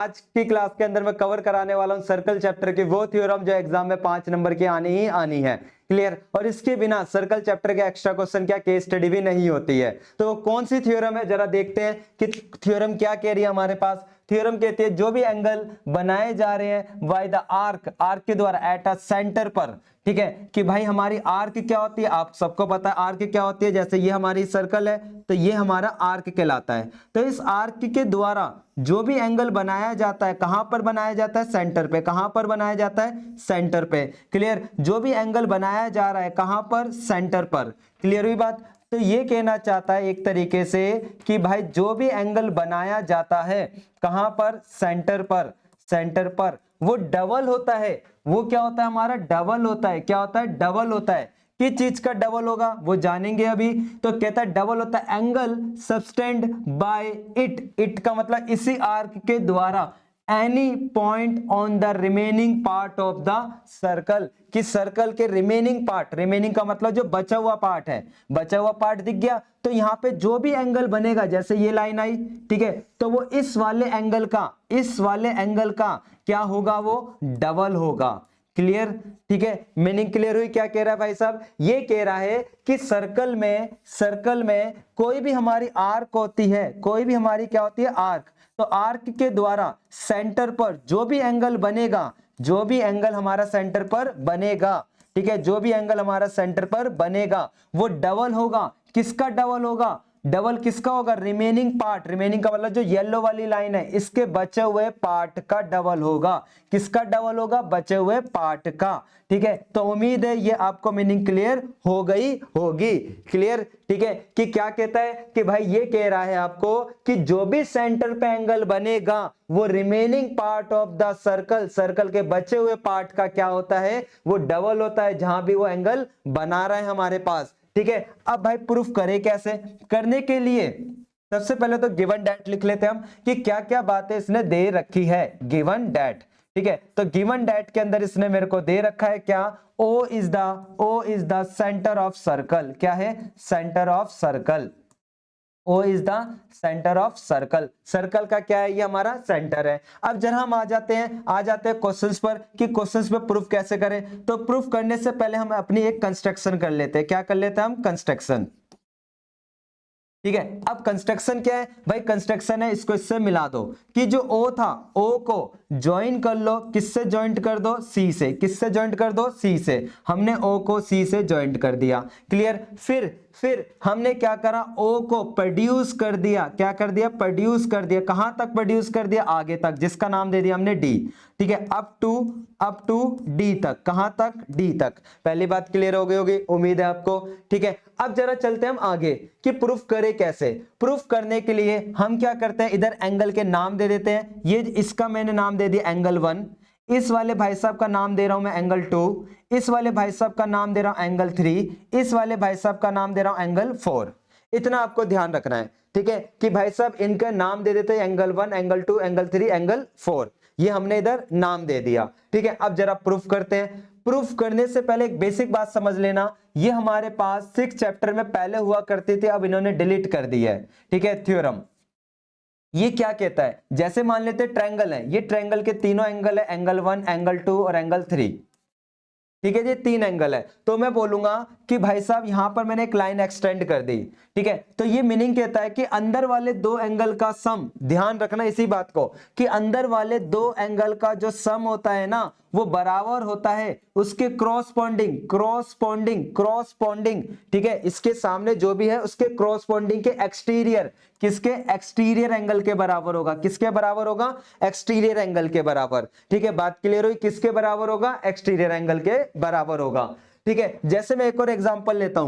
आज की क्लास के अंदर मैं कवर कराने वाला हूं सर्कल चैप्टर की वो थ्योरम जो एग्जाम में 5 नंबर की आनी ही आनी है। क्लियर। और इसके बिना सर्कल चैप्टर के एक्स्ट्रा क्वेश्चन क्या केस स्टडी भी नहीं होती है। तो कौन सी थ्योरम है जरा देखते हैं कि थ्योरम क्या कह रही है हमारे पास। थ्योरम कहती है जो भी एंगल बनाए जा रहे हैं बाय द आर्क, आर्क के द्वारा एट अ सेंटर पर, ठीक है, कि भाई हमारी आर्क क्या होती है, आप सबको पता है आर्क क्या होती है। जैसे ये हमारी सर्कल है तो ये हमारा आर्क कहलाता है। तो इस आर्क के द्वारा जो भी एंगल बनाया जाता है, कहां पर बनाया जाता है, सेंटर पे। कहां पर बनाया जाता है, सेंटर पे। क्लियर। जो भी एंगल बनाया जा रहा है कहां पर, सेंटर पर। क्लियर हुई बात। तो ये कहना चाहता है एक तरीके से कि भाई जो भी एंगल बनाया जाता है कहां पर, सेंटर पर, सेंटर पर, वो डबल होता है। वो क्या होता है हमारा, डबल होता है। क्या होता है, डबल होता है। किस चीज का डबल होगा वो जानेंगे अभी। तो कहता है डबल होता है angle subtended by it, it का मतलब इसी आर्क के द्वारा, any point on the remaining part of the circle, कि सर्कल के रिमेनिंग पार्ट, रिमेनिंग का मतलब जो बचा हुआ पार्ट है, बचा हुआ पार्ट दिख गया। तो यहां पे जो भी एंगल बनेगा, जैसे ये लाइन आई, ठीक है, तो वो इस वाले एंगल का, इस वाले एंगल का क्या होगा, वो डबल होगा। क्लियर। ठीक है, मीनिंग क्लियर हुई। क्या कह रहा है भाई साहब, ये कह रहा है कि सर्कल में, सर्कल में कोई भी हमारी आर्क होती है, कोई भी हमारी क्या होती है, आर्क। तो आर्क के द्वारा सेंटर पर जो भी एंगल बनेगा, जो भी एंगल हमारा सेंटर पर बनेगा, ठीक है, जो भी एंगल हमारा सेंटर पर बनेगा वो डबल होगा। किसका डबल होगा, डबल किसका होगा, रिमेनिंग पार्ट, रिमेनिंग का मतलब जो येलो वाली लाइन है इसके बचे हुए पार्ट का डबल होगा। किसका डबल होगा, बचे हुए पार्ट का। ठीक है, तो उम्मीद है ये आपको मीनिंग क्लियर हो गई होगी। क्लियर। ठीक है, कि क्या कहता है कि भाई ये कह रहा है आपको कि जो भी सेंटर पे एंगल बनेगा वो remaining part of the circle, circle के बचे हुए पार्ट का क्या होता है, वो डबल होता है जहां भी वो एंगल बना रहा है हमारे पास। ठीक है, अब भाई प्रूफ करें कैसे। करने के लिए सबसे पहले तो गिवन डेट लिख लेते हैं हम कि क्या क्या बातें इसने दे रखी है। गिवन डेट, ठीक है, तो गिवन डेट के अंदर इसने मेरे को दे रखा है क्या, O is the centre of circle. क्या है, centre of circle. O is the centre of circle. Circle का क्या है, ये हमारा सेंटर है। अब जरा हम आ जाते हैं क्वेश्चंस पर कि क्वेश्चंस पे प्रूफ कैसे करें। तो प्रूफ करने से पहले हम अपनी एक कंस्ट्रक्शन कर लेते हैं। क्या कर लेते हैं हम, कंस्ट्रक्शन। ठीक है, अब कंस्ट्रक्शन क्या है भाई, कंस्ट्रक्शन है इसको इससे मिला दो कि जो O था, O को ज्वाइन कर लो, किससे ज्वाइंट कर दो, C से। किससे ज्वाइंट कर दो, C से। हमने O को C से ज्वाइंट कर दिया। क्लियर। फिर हमने क्या करा, O को प्रोड्यूस कर दिया। क्या कर दिया, प्रोड्यूस कर दिया। कहां तक प्रोड्यूस कर दिया, आगे तक, जिसका नाम दे दिया हमने D। ठीक है, अप टू D तक। कहां तक, D तक। पहली बात क्लियर हो गई होगी, उम्मीद है आपको। ठीक है, अब जरा चलते हैं हम आगे कि प्रूफ करें कैसे। प्रूफ करने के लिए हम क्या करते हैं, इधर एंगल के नाम दे देते हैं। ये इसका मैंने नाम दे दिया एंगल 1, इस वाले भाई साहब का नाम दे रहा हूं मैं एंगल 2, इस वाले भाई साहब का नाम दे रहा हूं एंगल 3, इस वाले भाई साहब का नाम दे रहा हूं एंगल 4। इतना आपको ध्यान रखना है। ठीक है, कि भाई साहब इनका नाम दे देते हैं एंगल 1, एंगल 2, एंगल 3, एंगल 4। ये हमने इधर नाम दे दिया। ठीक है, अब जरा प्रूफ करते हैं। प्रूफ करने से पहले एक बेसिक बात समझ लेना, ये हमारे पास 6 चैप्टर में पहले हुआ करती थी, अब इन्होंने डिलीट कर दी है। ठीक है, थ्योरम ये क्या कहता है, जैसे मान लेते हैं ट्रायंगल है, ये ट्रायंगल के तीनों एंगल है, एंगल 1, एंगल 2 और एंगल 3। ठीक है, ये 3 एंगल है। तो मैं बोलूंगा कि भाई साहब यहां पर मैंने एक लाइन एक्सटेंड कर दी। ठीक है, तो ये मीनिंग कहता है कि अंदर वाले 2 एंगल का सम, ध्यान रखना इसी बात को, कि अंदर वाले 2 एंगल का जो सम होता है ना वो बराबर होता है उसके क्रॉसपोंडिंग, क्रॉसपोंडिंग। ठीक है, इसके सामने जो भी है उसके क्रॉसपोंडिंग के एक्सटीरियर, किसके, एक्सटीरियर एंगल के बराबर होगा। किसके बराबर होगा, एक्सटीरियर एंगल के बराबर। ठीक है, बात क्लियर हुई, किसके बराबर होगा, एक्सटीरियर एंगल के बराबर होगा। ठीक है, जैसे मैं एक और एग्जांपल लेता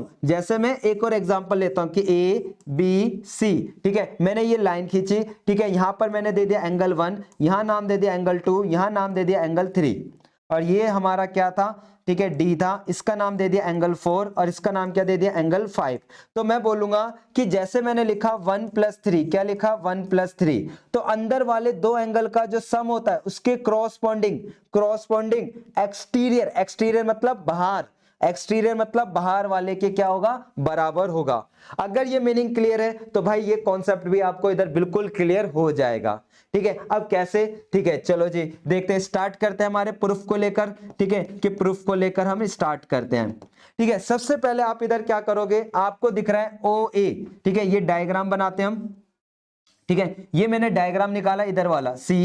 हूं, कि ए बी सी। ठीक है, मैंने ये लाइन खींची। ठीक है, यहां पर मैंने दे दिया एंगल 1, यहां नाम दे दिया एंगल 2, यहां नाम दे दिया एंगल 3, और ये हमारा क्या था, ठीक है, डी था। इसका नाम दे दिया एंगल 4 और इसका नाम क्या दे दिया, एंगल 5। तो मैं बोलूंगा कि जैसे मैंने लिखा 1 + 3, क्या लिखा, 1 + 3, तो अंदर वाले 2 एंगल का जो सम होता है उसके क्रॉसपोंडिंग एक्सटीरियर, एक्सटीरियर मतलब बाहर, एक्सटीरियर मतलब बाहर वाले के क्या होगा, बराबर होगा। अगर ये मीनिंग क्लियर है तो भाई ये कॉन्सेप्ट भी आपको इधर बिल्कुल क्लियर हो जाएगा। ठीक है, अब कैसे, ठीक है चलो जी देखते हैं, स्टार्ट करते हैं हमारे प्रूफ को लेकर, ठीक है कि प्रूफ को लेकर हम स्टार्ट करते हैं। ठीक है, सबसे पहले आप इधर क्या करोगे, आपको दिख रहा है ओ ए, ठीक है ये डायग्राम बनाते हैं हम। ठीक है, ये मैंने डायग्राम निकाला इधर वाला सी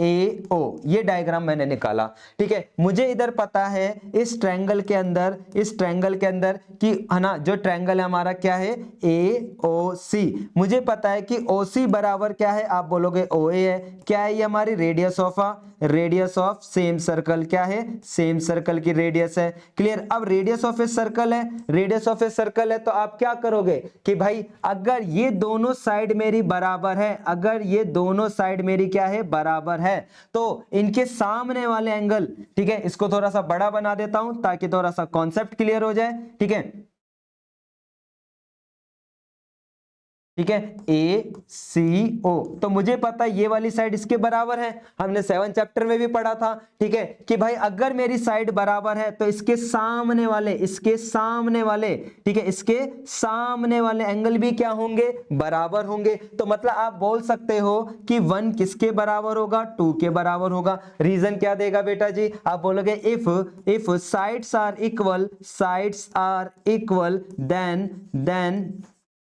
ए ओ, ये डायग्राम मैंने निकाला। ठीक है, मुझे इधर पता है इस ट्रायंगल के अंदर, इस ट्रायंगल के अंदर कि है ना, जो ट्रायंगल है हमारा क्या है ए ओ सी, मुझे पता है कि ओ सी बराबर क्या है, आप बोलोगे ओ ए है, क्या है ये हमारी रेडियस ऑफ सेम सर्कल, क्या है सेम सर्कल की रेडियस है। क्लियर, अब रेडियस ऑफ ए सर्कल है, रेडियस ऑफ ए सर्कल है तो आप क्या करोगे कि भाई अगर ये दोनों साइड मेरी बराबर है, अगर ये दोनों साइड मेरी क्या है बराबर है, तो इनके सामने वाले एंगल, ठीक है इसको थोड़ा सा बड़ा बना देता हूं ताकि थोड़ा सा कॉन्सेप्ट क्लियर हो जाए। ठीक है, ठीक है ए सी ओ, तो मुझे पता है ये वाली साइड इसके बराबर है, हमने 7 चैप्टर में भी पढ़ा था। ठीक है कि भाई अगर मेरी साइड बराबर है तो इसके सामने वाले, इसके सामने वाले, ठीक है इसके सामने वाले एंगल भी क्या होंगे, बराबर होंगे। तो मतलब आप बोल सकते हो कि 1 किसके बराबर होगा, 2 के बराबर होगा। रीजन क्या देगा बेटा जी, आप बोलोगे if sides are equal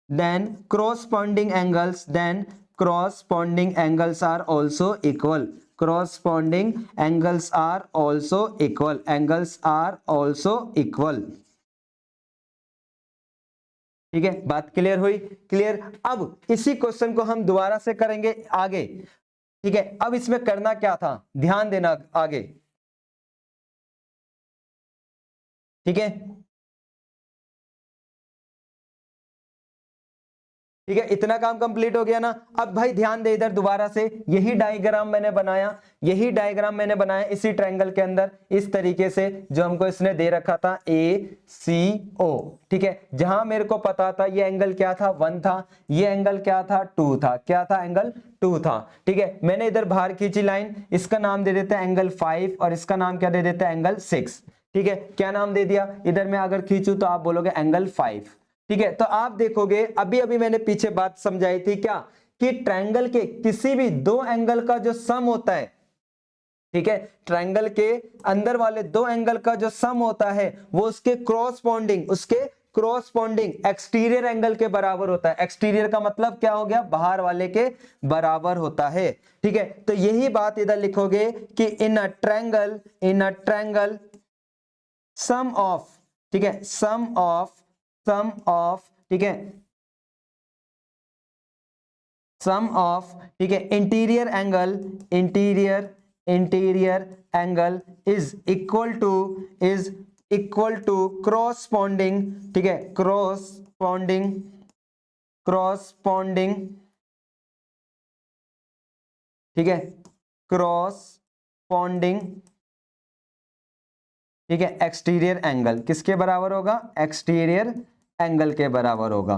then corresponding angles are also equal, ठीक है, बात क्लियर हुई, क्लियर। अब इसी क्वेश्चन को हम दोबारा से करेंगे आगे। ठीक है, अब इसमें करना क्या था, ध्यान देना आगे। ठीक है, ठीक है इतना काम कंप्लीट हो गया ना। अब भाई ध्यान दे इधर दोबारा से, यही डायग्राम मैंने बनाया, इसी ट्रायंगल के अंदर इस तरीके से जो हमको इसने दे रखा था ए सी ओ। ठीक है, जहां मेरे को पता था ये एंगल क्या था 1 था, ये एंगल क्या था 2 था, क्या था एंगल 2 था। ठीक है, मैंने इधर बाहर खींची लाइन, इसका नाम दे देते हैं एंगल 5 और इसका नाम क्या दे देते हैं एंगल 6। ठीक है, क्या नाम दे दिया, इधर मैं अगर खींचू तो आप बोलोगे एंगल 5। ठीक है, तो आप देखोगे अभी अभी मैंने पीछे बात समझाई थी क्या, कि ट्रायंगल के किसी भी 2 एंगल का जो सम होता है, ठीक है ट्रायंगल के अंदर वाले 2 एंगल का जो सम होता है वो उसके क्रॉसपॉन्डिंग एक्सटीरियर एंगल के बराबर होता है। एक्सटीरियर का मतलब क्या हो गया, बाहर वाले के बराबर होता है। ठीक है, तो यही बात इधर लिखोगे कि इन अ ट्रायंगल सम ऑफ, ठीक है सम ऑफ, ठीक है सम ऑफ, ठीक है interior angle is equal to corresponding, ठीक है क्रॉसपॉन्डिंग, ठीक है क्रॉसपॉन्डिंग, ठीक है एक्सटीरियर एंगल किसके बराबर होगा, एक्सटीरियर एंगल के बराबर होगा।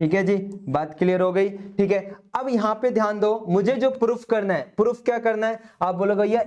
ठीक है जी, बात क्लियर हो गई। ठीक है, अब यहां पे ध्यान दो, मुझे जो प्रूफ करना है, प्रूफ क्या करना है, आप बोलोगे ये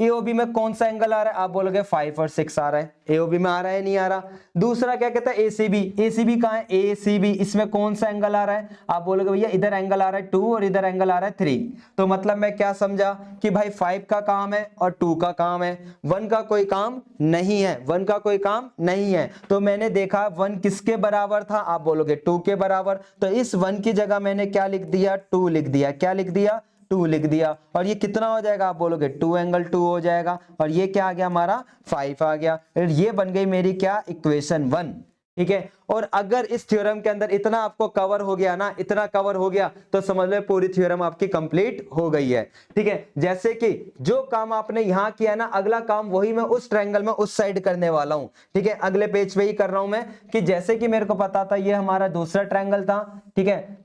एओबी में कौन सा एंगल आ रहा है, आप बोलोगे 5 और 6 आ रहा है, एओबी में आ रहा है नहीं आ रहा। दूसरा क्या कहता है एसीबी कहां है, एसीबी इसमें कौन सा एंगल आ रहा है, आप बोलोगे भैया इधर एंगल आ रहा है 2 और इधर एंगल आ रहा है 3। तो मतलब मैं क्या समझा कि भाई 5 का काम है और 2 का काम है, 1 का कोई काम नहीं है, 1 का कोई काम नहीं है। तो मैंने देखा 1 किसके बराबर था, आप बोलोगे 2 के बराबर, तो इस 1 की जगह मैंने क्या लिख दिया, 2 लिख दिया, क्या लिख दिया 2 लिख दिया। और ये कितना हो जाएगा, आप बोलोगे 2 एंगल 2 हो जाएगा, और ये क्या आ गया हमारा 5 आ गया। ये बन गई मेरी क्या इक्वेशन 1। ठीक है, और अगर इस थ्योरम के अंदर इतना आपको कवर हो गया ना, इतना कवर हो गया तो समझ लो पूरी थ्योरम आपकी कंप्लीट हो गई है। ठीक है, जैसे कि जो काम आपने यहां किया ना, अगला काम वही मैं उस ट्रायंगल में उस साइड करने वाला हूं। ठीक है, अगले पेज पे ही कर रहा हूं मैं, कि जैसे कि मेरे को पता था ये हमारा दूसरा ट्रायंगल था, ठीक है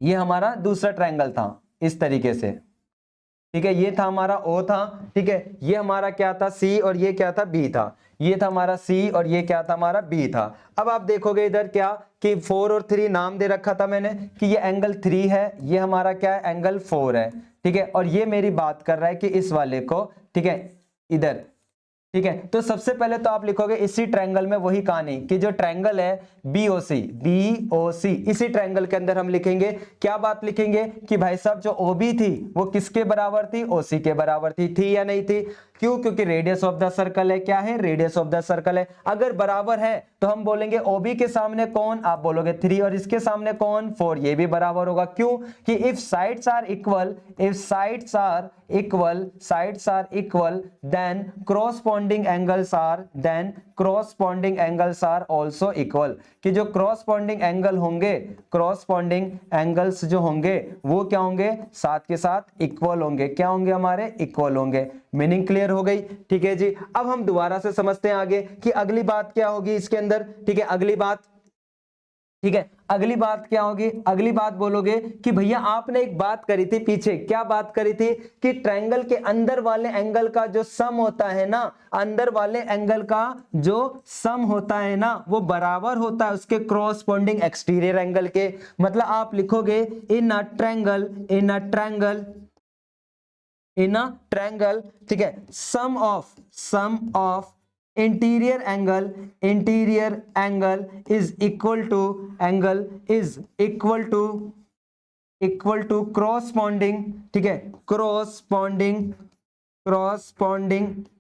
ये हमारा दूसरा ट्रायंगल था इस तरीके से। ठीक है, ये था हमारा ओ था, ठीक है ये हमारा क्या था सी और ये क्या था बी था, ये था हमारा सी और ये क्या था हमारा बी था। अब आप देखोगे इधर क्या कि 4 और 3 नाम दे रखा था मैंने कि ये एंगल 3 है, ये हमारा क्या है एंगल 4 है। ठीक है, और ये मेरी बात कर रहा है कि इस वाले को, ठीक है इधर ठीक है। तो सबसे पहले तो आप लिखोगे इसी ट्रायंगल में वही कहानी कि जो ट्रायंगल है बीओसी, बीओसी, इसी ट्रायंगल के अंदर हम लिखेंगे क्या बात लिखेंगे कि भाई साहब जो ओबी थी वो किसके बराबर थी, ओसी के बराबर थी या नहीं थी? क्यों? क्योंकि रेडियस ऑफ द सर्कल है, क्या है, रेडियस ऑफ द सर्कल है। अगर बराबर है तो हम बोलेंगे ओबी के सामने कौन, आप बोलोगे 3, और इसके सामने कौन, 4, ये भी बराबर होगा। क्यों? कि if sides are equal, if sides are equal, sides are equal, then corresponding angles are, then corresponding angles are also equal, कि जो corresponding एंगल होंगे, corresponding एंगल्स जो होंगे वो क्या होंगे, साथ के साथ इक्वल होंगे। क्या होंगे हमारे, इक्वल होंगे। मीनिंग क्लियर हो गई? ठीक है जी। अब हम दोबारा से समझते हैं आगे कि अगली बात क्या होगी इसके अंदर। ठीक है, अगली बात, ठीक है, अगली बात क्या होगी? अगली बात बोलोगे कि भैया आपने एक बात करी थी पीछे, क्या बात करी थी कि ट्रायंगल के अंदर वाले एंगल का जो सम होता है ना, अंदर वाले एंगल का जो सम होता है ना वो बराबर होता है उसके क्रॉसपोंडिंग एक्सटीरियर एंगल के। मतलब आप लिखोगे in a triangle, in a triangle, in a triangle, ठीक है, sum of interior angle, interior angle is equal to, angle is equal to corresponding, ठीक है, क्रॉसपोंडिंग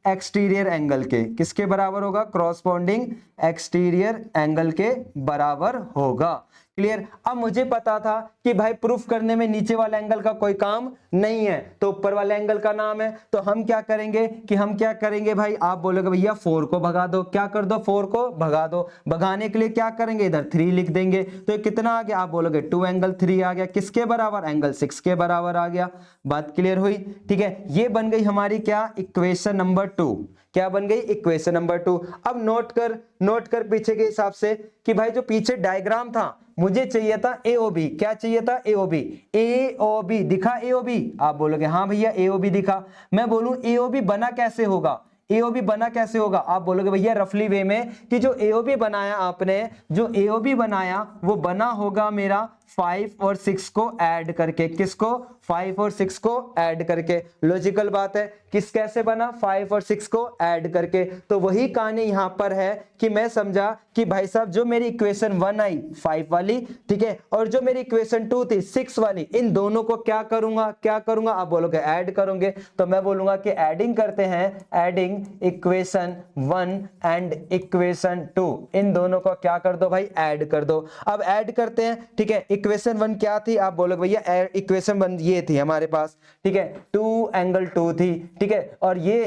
एक्सटीरियर एंगल के। किसके बराबर होगा? क्रॉसपोंडिंग एक्सटीरियर एंगल के बराबर होगा। क्लियर? अब मुझे पता था कि भाई प्रूफ करने में नीचे वाले एंगल का कोई काम नहीं है तो ऊपर वाले एंगल का नाम है। तो हम क्या करेंगे कि हम क्या करेंगे भाई, आप बोलोगे भैया 4 को भगा दो, क्या कर दो, 4 को भगा दो। भगाने के लिए क्या करेंगे, इधर 3 लिख देंगे। तो ये कितना आ गया, आप बोलोगे 2 एंगल 3 आ गया। किसके बराबर? एंगल 6 के बराबर आ गया। बात क्लियर हुई? ठीक है, ये बन गई हमारी क्या, इक्वेशन नंबर 2। क्या बन गई? Equation number 2। अब नोट कर पीछे के हिसाब से कि भाई जो पीछे डायग्राम था मुझे चाहिए था एओबी। क्या चाहिए था? एओबी। एओबी दिखा? एओबी आप बोलोगे हाँ भैया एओबी दिखा। मैं बोलूं एओबी बना कैसे होगा? एओबी बना कैसे होगा? आप बोलोगे भैया रफली वे में कि जो एओबी बनाया आपने, जो एओबी बनाया वो बना होगा मेरा 5 और 6 को ऐड करके। किसको? 5 और 6 को ऐड करके। लॉजिकल बात है। किस कैसे बना? 5 और 6 को ऐड करके। तो वही कहानी यहां पर है कि मैं समझा कि भाई साहब जो मेरी इक्वेशन 1 आई 5 वाली, ठीक है, और जो मेरी इक्वेशन 2 थी 6 वाली, इन दोनों को क्या करूंगा? आप बोलोगे ऐड करोगे। तो मैं बोलूंगा कि एडिंग करते हैं, एडिंग इक्वेशन 1 एंड इक्वेशन 2, इन दोनों को क्या कर दो भाई, ऐड कर दो। अब ऐड करते हैं, ठीक है। इक्वेशन 1 क्या थी? आप बोलोगे भैया इक्वेशन 1 ये थी हमारे पास, ठीक है, 2 एंगल 2 थी, ठीक है, और ये,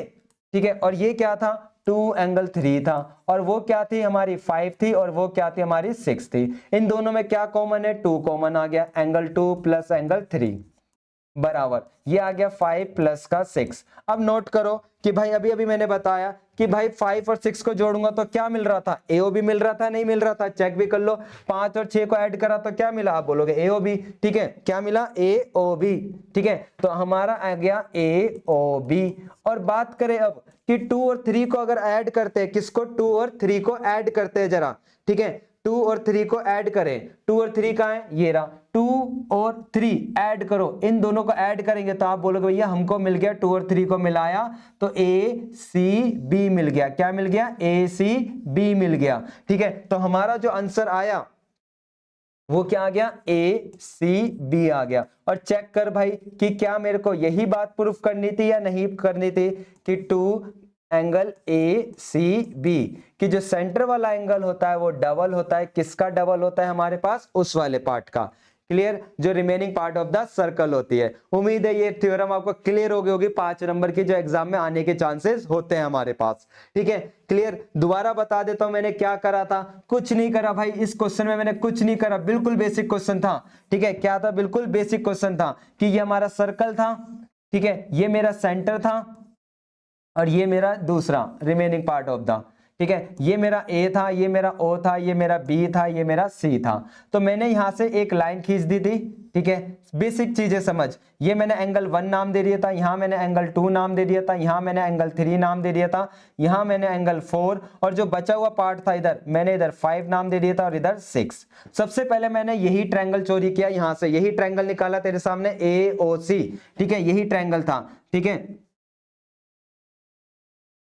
ठीक है, और ये क्या था? 2 एंगल 3 था, और वो क्या थी हमारी 5 थी, और वो क्या थी हमारी 6 थी। इन दोनों में क्या कॉमन है? 2 कॉमन आ गया। एंगल 2 प्लस एंगल 3 बराबर, ये आ गया 5 प्लस का 6। अब नोट करो कि भाई अभी अभी मैंने बताया कि भाई 5 और 6 को जोड़ूंगा तो क्या मिल रहा था? एओबी मिल रहा था, नहीं मिल रहा था? चेक भी कर लो। 5 और 6 को ऐड करा तो क्या मिला? आप बोलोगे एओबी, ठीक है। क्या मिला? एओबी, ठीक है। तो हमारा आ गया एओबी। और बात करें अब कि 2 और 3 को अगर ऐड करते हैं, किसको? 2 और 3 को ऐड करते हैं जरा, ठीक है, 2 और 3 को ऐड करें। 2 और 3 कहां है? ये रहा। 2 और 3 ऐड करो, इन दोनों को ऐड करेंगे तो आप बोलोगे भैया हमको मिल गया 2 और 3 को मिलाया तो ए सी बी मिल गया। क्या मिल गया? ए सी बी मिल गया, ठीक है। तो हमारा जो आंसर आया वो क्या आ गया? ए सी बी आ गया। और चेक कर भाई कि क्या मेरे को यही बात प्रूफ करनी थी या नहीं करनी थी कि 2 एंगल ए सी बी कि जो सेंटर वाला एंगल होता है वो डबल होता है। किसका डबल होता है? हमारे पास उस वाले पार्ट का। क्लियर? जो remaining part of the circle होती है। उम्मीद है ये थ्योरम आपको क्लियर हो गई होगी। 5 नंबर की जो एग्जाम में आने के चांसेस होते हैं हमारे पास, ठीक है। क्लियर? दोबारा बता देता हूं मैंने क्या करा था। कुछ नहीं करा भाई, इस क्वेश्चन में मैंने कुछ नहीं करा, बिल्कुल बेसिक क्वेश्चन था, ठीक है। क्या था? बिल्कुल बेसिक क्वेश्चन था कि ये हमारा सर्कल था, ठीक है, ये मेरा सेंटर था और ये मेरा दूसरा रिमेनिंग पार्ट ऑफ द, ठीक है, ये मेरा ए था, ये मेरा ओ था, ये मेरा बी था, ये मेरा सी था। तो मैंने यहां से एक लाइन खींच दी थी, ठीक है। बेसिक चीजें समझ, ये मैंने एंगल 1 नाम दे दिया था, यहां मैंने एंगल 2 नाम दे दिया था, यहां मैंने एंगल 3 नाम दे दिया था, यहां मैंने एंगल 4, और जो बचा हुआ पार्ट था इधर मैंने इधर 5 नाम दे दिया था और इधर 6। सबसे पहले मैंने यही ट्रायंगल चोरी किया, यहां से यही ट्रायंगल निकाला तेरे सामने ए ओ सी, ठीक है, यही ट्रायंगल था, ठीक है।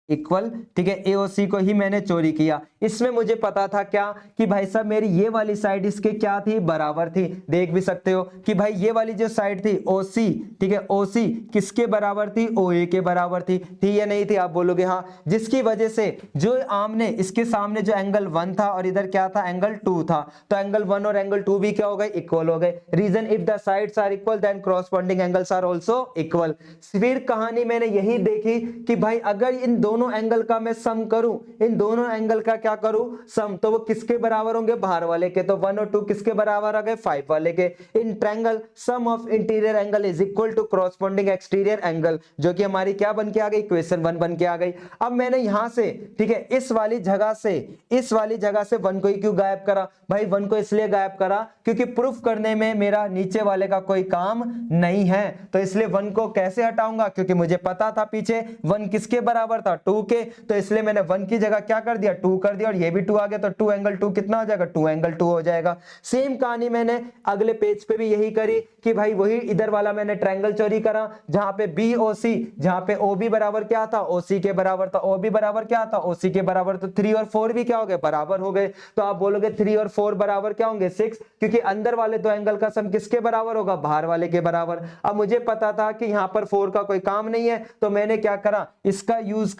इक्वल, ठीक है, AOC को ही मैंने चोरी किया। इसमें मुझे पता था क्या कि भाई साहब मेरी ये वाली साइड इसके क्या थी, बराबर थी। देख भी सकते हो कि भाई ये वाली जो साइड थी OC, ठीक है, OC किसके बराबर थी, OA के बराबर थी या नहीं थी? आप बोलोगे हाँ, जिसकी वजह से जो आमने इसके सामने जो एंगल 1 था और इधर क्या था, एंगल 2 था, तो एंगल 1 और एंगल 2 भी क्या हो गए, इक्वल हो गए। Reason, if the sides are equal then corresponding angles are also equal. फिर कहानी मैंने यही देखी कि भाई अगर इन दोनों एंगल का मैं सम करूं, इन दोनों एंगल का क्या करूं, सम, तो वो किसके बराबर होंगे, बाहर वाले के। तो 1 और 2 किसके बराबर आ गए, 5 वाले के। In triangle sum of interior angle is equal to corresponding exterior angle, जो कि हमारी क्या बन के आ गई, इक्वेशन 1 बन के आ गई। अब मैंने यहां से, ठीक है, इस वाली जगह से 1 को ही क्यों गायब करा भाई? 1 को इसलिए गायब करा क्योंकि प्रूफ करने में मेरा नीचे वाले का कोई काम नहीं है, तो इसलिए 1 को कैसे हटाऊंगा, क्योंकि मुझे पता था पीछे 1 किसके बराबर था, 2 के, तो इसलिए मैंने 1 की जगह क्या कर दिया, 2 कर दिया, और ये भी 2 आ गया, तो 2 एंगल 2 कितना हो जाएगा, 2 एंगल 2 हो जाएगा। सेम कहानी मैंने अगले पेज पे भी यही करी कि भाई वही इधर वाला मैंने ट्रायंगल चोरी करा, जहां पे BOC, जहां पे OB बराबर क्या था, OC के बराबर था, OB बराबर क्या था, OC के बराबर, तो 3 और 4 भी क्या हो गए, बराबर हो गए। तो आप बोलोगे 3 और 4 बराबर क्या होंगे, 6, क्योंकि अंदर वाले दो एंगल का सम किसके बराबर होगा, बाहर वाले के बराबर। अब मुझे पता था कि यहां पर 4 का कोई काम नहीं है, तो मैंने क्या करा, इसका यूज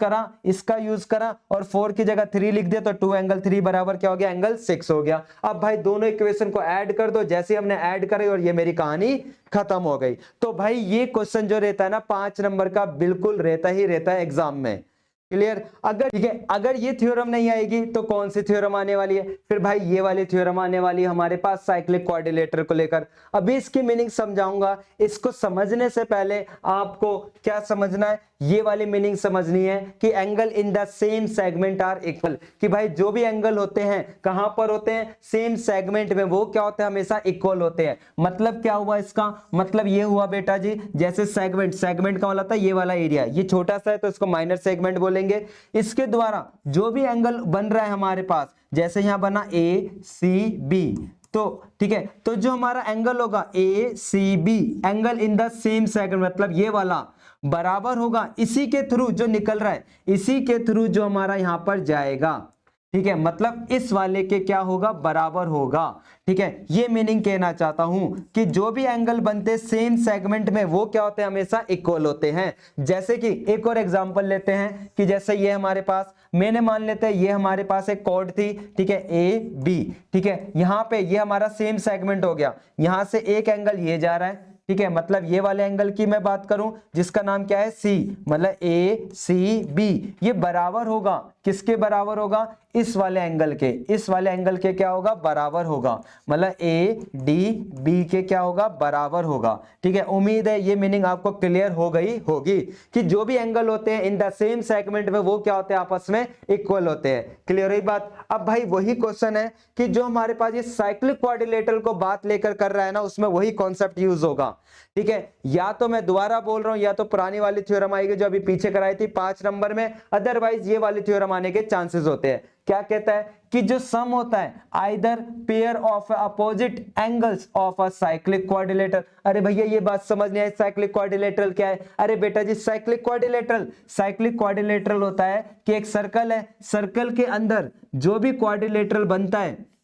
करा और 4 की जगह 3 लिख दिया, तो 2 एंगल 3 बराबर क्या हो गया, एंगल 6 हो गया। अब भाई दोनों इक्वेशन को ऐड कर दो, जैसे हमने ऐड करे और ये मेरी कहानी खत्म हो गई। तो भाई ये क्वेश्चन जो रहता है ना 5 नंबर का, बिल्कुल रहता ही रहता है एग्जाम में। क्लियर? अगर, ठीक है, अगर ये थ्योरम नहीं आएगी तो कौन सी थ्योरम आने वाली है, फिर भाई ये वाली थ्योरम आने वाली है हमारे पास साइक्लिक क्वाड्रिलेटरल को लेकर। अभी इसकी मीनिंग समझाऊंगा। इसको समझने से पहले आपको क्या समझना है, ये वाली मीनिंग समझनी है कि angle in the same segment are equal, कि भाई जो भी एंगल होते हैं कहां पर होते हैं, सेम सेगमेंट में, वो क्या होते हैं, हमेशा इक्वल होते हैं। मतलब क्या हुआ इसका, मतलब ये हुआ बेटा जी, जैसे सेगमेंट का मतलब था ये वाला एरिया, ये छोटा सा है तो इसको माइनर सेगमेंट बोलेंगे। इसके द्वारा जो भी एंगल बन रहा है हमारे पास, जैसे यहां बना ACB, तो ठीक है, तो जो हमारा एंगल होगा ACB, angle in the same segment, मतलब ये वाला बराबर होगा इसी के थ्रू जो निकल रहा है, इसी के थ्रू जो हमारा यहां पर जाएगा, ठीक है, मतलब इस वाले के क्या होगा, बराबर होगा। ठीक है, ये मीनिंग कहना चाहता हूं कि जो भी एंगल बनते सेम सेगमेंट में वो क्या होते हैं, हमेशा इक्वल होते हैं। जैसे कि एक और एग्जांपल लेते हैं कि जैसे ये हमारे पास, मैंने मान लेते हैं ये हमारे पास एक कॉर्ड थी, ठीक है, AB, ठीक है, यहां पे ये हमारा सेम सेगमेंट हो गया, यहां से एक एंगल ये जा रहा है, ठीक है, मतलब ये वाले एंगल की मैं बात करूं जिसका नाम क्या है C, मतलब ACB, ये बराबर होगा, किसके बराबर होगा, इस वाले एंगल के, इस वाले एंगल के क्या होगा, बराबर होगा, मतलब ADB के क्या होगा, बराबर होगा। ठीक है, उम्मीद है ये मीनिंग आपको क्लियर हो गई होगी कि जो भी एंगल होते हैं इन द सेम सेगमेंट में वो क्या होते हैं, आपस में इक्वल होते हैं। क्लियर हुई बात? अब भाई वही क्वेश्चन है कि जो हमारे पास ये साइक्लिक क्वाड्रिलेटरल को बात लेकर कर रहा है ना, उसमें वही कॉन्सेप्ट यूज होगा। ठीक है, या तो मैं दोबारा बोल रहा हूं या तो पुरानी वाली थ्योरम आएगी जो अभी पीछे कराई थी 5 नंबर में, अदरवाइज ये वाली थ्योरम आने के चांसेस होते हैं। क्या कहता है कि जो सम होता है either pair of opposite angles of a cyclic quadrilateral. अरे भैया ये बात समझ नहीं आई, साइक्लिक क्वाड्रिलेटरल क्या है? अरे बेटा जी साइक्लिक क्वाड्रिलेटरल होता है कि एक सर्कल है, सर्कल के अंदर जो भी क्वाड्रिलेटरल बनता है,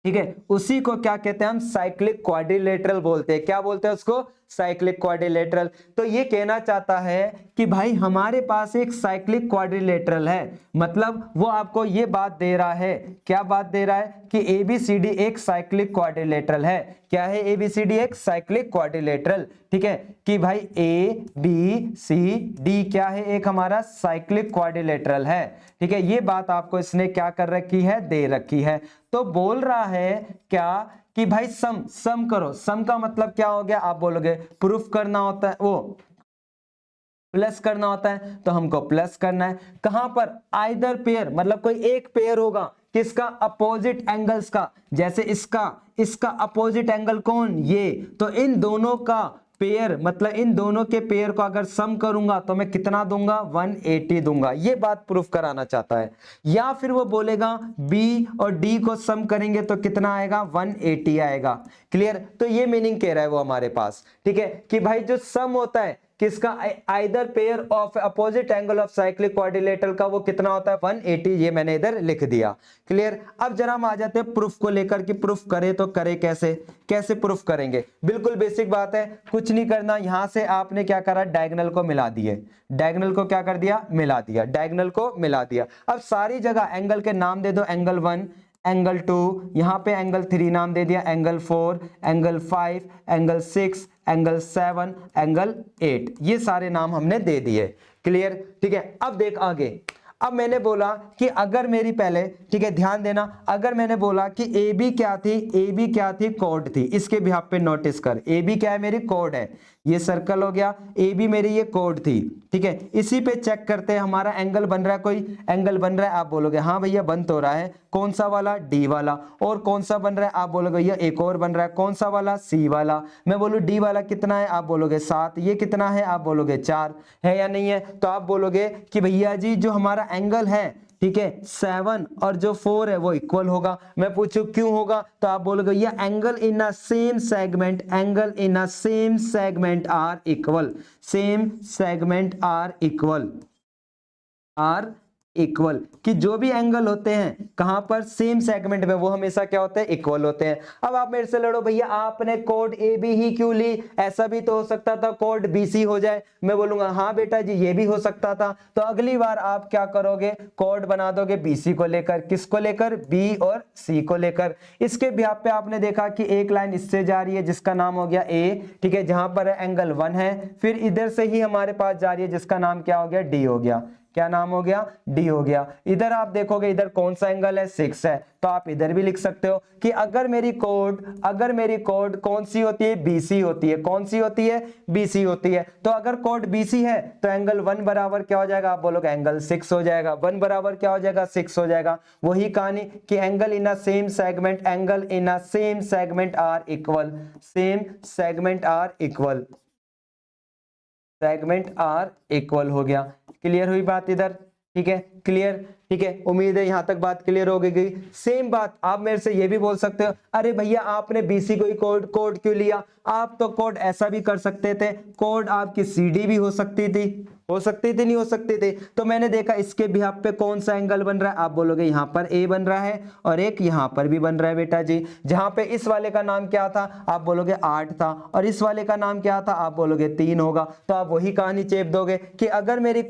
ठीक है, उसी को क्या कहते हैं हम, साइक्लिक क्वाड्रिलेटरल बोलते हैं। क्या बोलते हैं उसको, साइक्लिक क्वाड्रिलेटरल। तो ये कहना चाहता है कि भाई हमारे पास एक साइक्लिक क्वाड्रिलेटरल है, मतलब वो आपको ये बात दे रहा है, क्या बात दे रहा है कि ABCD एक साइक्लिक क्वाड्रिलेटरल है। क्या है ABCD? एक साइक्लिक क्वाड्रिलेटरल। ठीक है, कि भाई ABCD क्या है, एक हमारा साइक्लिक क्वाड्रिलेटरल है। ठीक है, ये बात आपको इसने क्या कर रखी है, दे रखी है। तो बोल रहा है क्या कि भाई सम करो। सम का मतलब क्या हो गया, आप बोलोगे प्रूफ करना होता है, वो प्लस करना होता है, तो हमको प्लस करना है। कहां पर, आइदर पेयर, मतलब कोई एक पेयर होगा किसका, अपोजिट एंगल्स का, जैसे इसका अपोजिट एंगल कौन, ये, तो इन दोनों का पेयर, मतलब इन दोनों के पेयर को अगर सम करूंगा तो मैं कितना दूंगा, 180 दूंगा। ये बात प्रूफ कराना चाहता है। या फिर वो बोलेगा B और D को सम करेंगे तो कितना आएगा, 180 आएगा। क्लियर? तो ये मीनिंग कह रहा है वो हमारे पास। ठीक है, कि भाई जो सम होता है किसका, either pair of opposite angle of cyclic quadrilateral का वो कितना होता है 180, ये मैंने इधर लिख दिया। क्लियर। अब जरा हम आ जाते हैं प्रूफ को लेकर कि प्रूफ करें तो करें कैसे, कैसे प्रूफ करेंगे। बिल्कुल बेसिक बात है, कुछ नहीं करना, यहां से आपने क्या करा, डायगोनल को मिला दिए, डायगोनल को क्या कर दिया, मिला दिया, डायगोनल को मिला दिया। अब सारी जगह एंगल के नाम दे दो, एंगल 1, एंगल 2, यहां पे एंगल 3 नाम दे दिया, angle 4, angle 5, angle 6, angle 7, angle 8, ये सारे नाम हमने दे दिए। क्लियर, ठीक है। अब देख आगे, अब मैंने बोला कि अगर मेरी पहले, ठीक है ध्यान देना, अगर मैंने बोला कि ए बी क्या थी, ए बी क्या थी, कोड थी, इसके भी आप पे नोटिस कर, ए बी क्या है, मेरी कोड है, ये सर्कल हो गया, ए बी मेरी ये कोड थी, ठीक है। इसी पे चेक करते हैं हमारा एंगल बन रहा है, कोई एंगल बन रहा है, आप बोलोगे हाँ भैया बन तो रहा है, कौन सा वाला, डी वाला। और कौन सा बन रहा है, आप बोलोगे भैया एक और बन रहा है, कौन सा वाला, सी वाला। मैं बोलूं डी वाला कितना है, आप बोलोगे 7, ये कितना है, आप बोलोगे 4 है या नहीं है। तो आप बोलोगे कि भैया जी जो हमारा एंगल है, ठीक है 7 और जो 4 है वो इक्वल होगा। मैं पूछूं क्यों होगा, तो आप बोलोगे ये angle in a same segment, angle in a same segment are equal, same segment are equal, are equal, कि जो भी एंगल होते हैं कहां पर, सेम सेगमेंट में, वो हमेशा क्या होते हैं, इक्वल होते हैं। अब आप मेरे से लड़ो भैया आपने कोड ए बी ही क्यों ली, ऐसा भी तो हो सकता था कोड बी सी हो जाए। मैं बोलूंगा हाँ बेटा जी ये भी हो सकता था। तो अगली बार आप क्या करोगे, कोड बना दोगे बी सी को लेकर, किसको लेकर, बी और सी को लेकर। इसके भी पे आपने देखा कि एक लाइन इससे जा रही है जिसका नाम हो गया ए, ठीक है, जहां पर एंगल 1 है, फिर इधर से ही हमारे पास जा रही है जिसका नाम क्या हो गया, डी हो गया। क्या नाम हो गया, डी हो गया। इधर आप देखोगे इधर कौन सा एंगल है, 6 है, तो आप इधर भी लिख सकते हो कि अगर मेरी कोड कौन सी होती है, बीसी होती है, कौन सी होती है, बीसी होती है। तो अगर कोड बीसी है तो एंगल 1 बराबर क्या हो जाएगा, आप बोलोगे एंगल 6 हो जाएगा, 1 बराबर क्या हो जाएगा, 6 हो जाएगा। वही कहानी कि angle in a same segment, angle in a same segment are equal, same segment are equal, segment are equal हो गया। क्लियर हुई बात इधर, ठीक है, क्लियर, ठीक है। उम्मीद है यहां तक बात क्लियर हो गई। सेम बात आप मेरे से ये भी बोल सकते हो, अरे भैया आपने बीसी को ही कोड क्यों लिया, आप तो कोड ऐसा भी कर सकते थे, कोड आपकी सीडी भी हो सकती थी, हो सकती थी, नहीं हो सकती थी। तो मैंने देखा इसके बिहाफ पे कौन सा एंगल बन रहा है, आप बोलोगे यहां पर ए बन रहा है और एक यहां पर भी बन रहा है बेटा जी। जहां पे इस वाले का नाम क्या था, आप बोलोगे 8 था, और इस वाले का नाम क्या था, आप बोलोगे 3 होगा। तो आप वही कहानी चेप दोगे कि अगर मेरी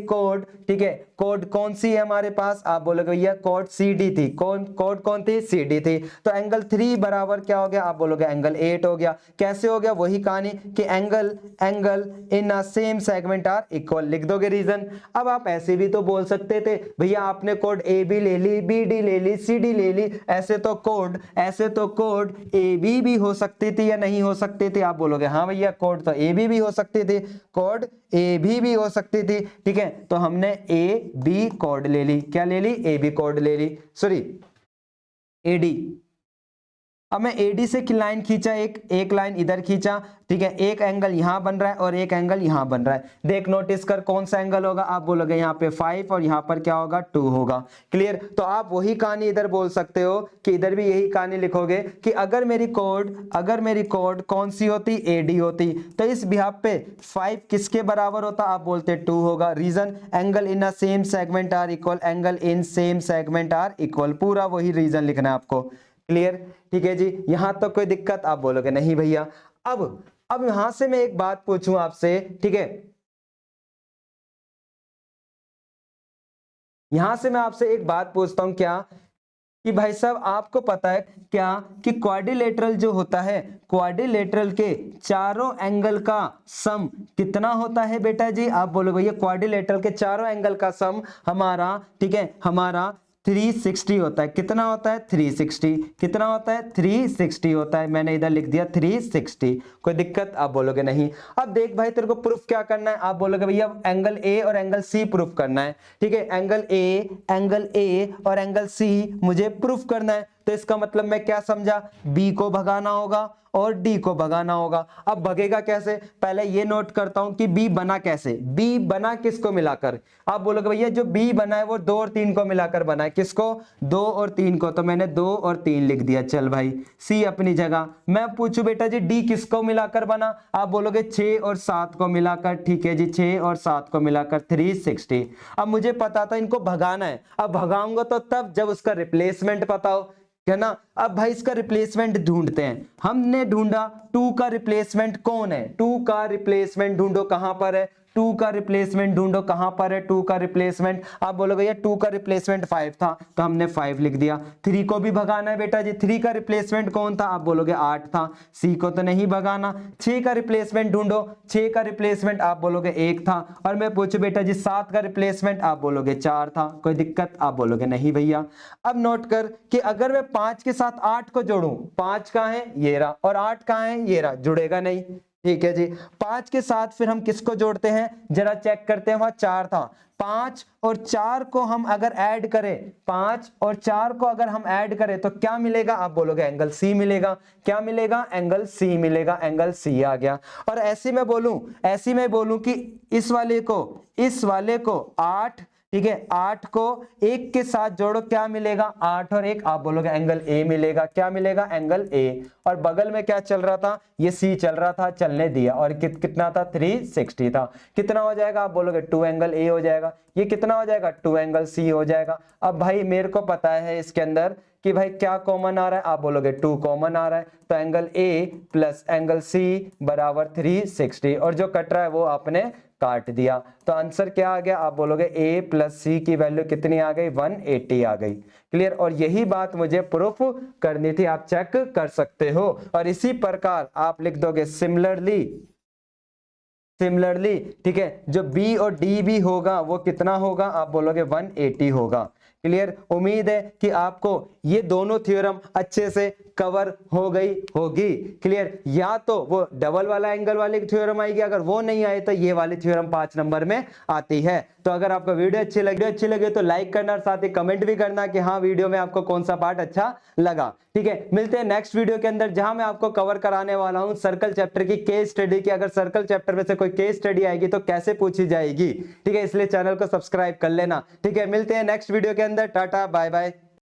कोड, ठीक है, कोड कौन सी है हमारे पास, आप बोलोगे भैया कोड सी डी थी, कोड कौन थी, सी डी थी। तो एंगल 3 बराबर क्या हो गया, आप बोलोगे एंगल 8 हो गया। कैसे हो गया, वही कहानी कि angle in a same segment are equal, लिख दोगे रीजन। अब आप ऐसे भी तो बोल सकते थे, भैया आपने कोड ए बी ले ली, बी डी ले ली, सी डी ले ली, ऐसे तो कोड ए बी भी हो सकती थी या नहीं हो सकती थी, आप बोलोगे हाँ भैया कोड तो ए बी भी हो सकती थी, कोड ए भी हो सकती थी, ठीक है। तो हमने ए बी कोड ले ली, क्या ले ली, ए बी कोड ले ली, सॉरी ए डी। अब मैं एडी से लाइन खींचा, एक लाइन इधर खींचा, ठीक है, एक एंगल यहां बन रहा है और एक एंगल यहां बन रहा है। देख नोटिस कर कौन सा एंगल होगा, आप बोलोगे यहाँ पे 5 और यहाँ पर क्या होगा 2 होगा। क्लियर। तो आप वही कहानी इधर बोल सकते हो कि इधर भी यही कहानी लिखोगे कि अगर मेरी कोड कौन सी होती, एडी होती, तो इस बिहाफ पे 5 किसके बराबर होता, आप बोलते 2 होगा। Reason angle in a same segment are equal, angle in same segment are equal, पूरा वही रीजन लिखना है आपको। क्लियर, ठीक है जी। यहां तो कोई दिक्कत, आप बोलोगे नहीं भैया। अब यहां से मैं एक बात पूछूं आपसे, ठीक है, यहां से मैं आपसे एक बात पूछता हूं, क्या कि भाई साहब आपको पता है क्या कि क्वाड्रिलेटरल जो होता है, क्वाड्रिलेटरल के चारों एंगल का सम कितना होता है बेटा जी, आप बोलोगे भैया क्वाड्रिलेटरल के चारों एंगल का सम हमारा, ठीक है, हमारा 360 होता है। कितना होता है, 360। कितना होता है, 360 होता है। मैंने इधर लिख दिया 360। कोई दिक्कत, आप बोलोगे नहीं। अब देख भाई तेरे को प्रूफ क्या करना है, आप बोलोगे भैया एंगल ए और एंगल सी प्रूफ करना है, ठीक है, एंगल ए और एंगल सी मुझे प्रूफ करना है। तो इसका मतलब मैं क्या समझा, बी को भगाना होगा और डी को भगाना होगा। अब भगेगा कैसे, पहले ये नोट करता हूं कि बी बना कैसे, बी बना किसको मिलाकर, आप बोलोगे भैया जो बी बना है वो 2 और 3 को मिलाकर बना है, किसको, 2 और 3 को, तो मैंने 2 और 3 लिख दिया। चल भाई सी अपनी जगह। मैं पूछूं बेटा जी डी किसको मिलाकर बना, आप बोलोगे 6 और 7 को मिलाकर, ठीक है जी 6 और 7 को मिलाकर 360। अब मुझे पता था इनको भगाना है, अब भगाऊंगा तो तब जब उसका रिप्लेसमेंट पता हो, है ना। अब भाई इसका रिप्लेसमेंट ढूंढते हैं, हमने ढूंढा 2 का रिप्लेसमेंट कौन है, 2 का रिप्लेसमेंट ढूंढो कहां पर है, 2 का रिप्लेसमेंट ढूंढो कहां पर है, 2 का रिप्लेसमेंट, आप बोलोगे ये 2 का रिप्लेसमेंट 5 था तो हमने 5 लिख दिया। 3 को भी भगाना है बेटा जी, 3 का रिप्लेसमेंट कौन था, आप बोलोगे 8 था, सी को तो नहीं भगाना। 6 का रिप्लेसमेंट ढूंढो, 6 का रिप्लेसमेंट आप बोलोगे 1 था, और मैं पूछू बेटा जी 7 का रिप्लेसमेंट, आप बोलोगे 4 था, कोई दिक्कत, आप बोलोगे नहीं भैया। अब नोट कर कि अगर मैं 5 के साथ 8 को जोड़ूं, 5 कहां है ये रहा और 8 कहां है ये रहा, जुड़ेगा नहीं, ठीक है जी। 5 के साथ फिर हम किसको जोड़ते हैं, जरा चेक करते हैं, वहां 4 था, 5 और 4 को हम अगर ऐड करें, 5 और 4 को अगर हम ऐड करें तो क्या मिलेगा, आप बोलोगे एंगल सी मिलेगा, क्या मिलेगा, एंगल सी मिलेगा, एंगल सी आ गया। और ऐसे में बोलूं कि इस वाले को 8, ठीक है, 8 को 1 के साथ जोड़ो, क्या मिलेगा, 8 और 1, आप बोलोगे एंगल ए मिलेगा, क्या मिलेगा, एंगल ए। और बगल में क्या चल रहा था, ये सी चल रहा था, चलने दिया, और कितना था, 360 था, कितना हो जाएगा, आप बोलोगे 2 एंगल ए हो जाएगा। ये कितना हो जाएगा, 2 एंगल सी हो जाएगा। अब भाई मेरे को पता है इसके अंदर कि भाई क्या कॉमन आ रहा है, आप बोलोगे 2 कॉमन आ रहा है, तो angle A plus angle C बराबर 360, और जो कट रहा है वो आपने काट दिया। तो आंसर क्या आ गया, आप बोलोगे ए प्लस सी की वैल्यू कितनी आ गई, 180 आ गई। क्लियर, और यही बात मुझे प्रूफ करनी थी, आप चेक कर सकते हो। और इसी प्रकार आप लिख दोगे सिमिलरली, ठीक है, जो बी और डी भी होगा वो कितना होगा, आप बोलोगे 180 होगा। क्लियर, उम्मीद है कि आपको ये दोनों थ्योरम अच्छे से कवर हो गई होगी। क्लियर, या तो वो डबल वाला एंगल वाली थ्योरम आएगी, अगर वो नहीं आए तो ये वाली थ्योरम 5 नंबर में आती है। तो अगर आपको वीडियो अच्छी लगे तो लाइक करना और साथ ही कमेंट भी करना कि हाँ वीडियो में आपको कौन सा पार्ट अच्छा लगा। ठीक है, मिलते हैं नेक्स्ट वीडियो के अंदर, जहां मैं आपको कवर कराने वाला हूं सर्कल चैप्टर की केस स्टडी की। अगर सर्कल चैप्टर में से कोई केस स्टडी आएगी तो कैसे पूछी जाएगी, ठीक है, इसलिए चैनल को सब्सक्राइब कर लेना। ठीक है, मिलते हैं नेक्स्ट वीडियो के अंदर, टाटा बाय बाय।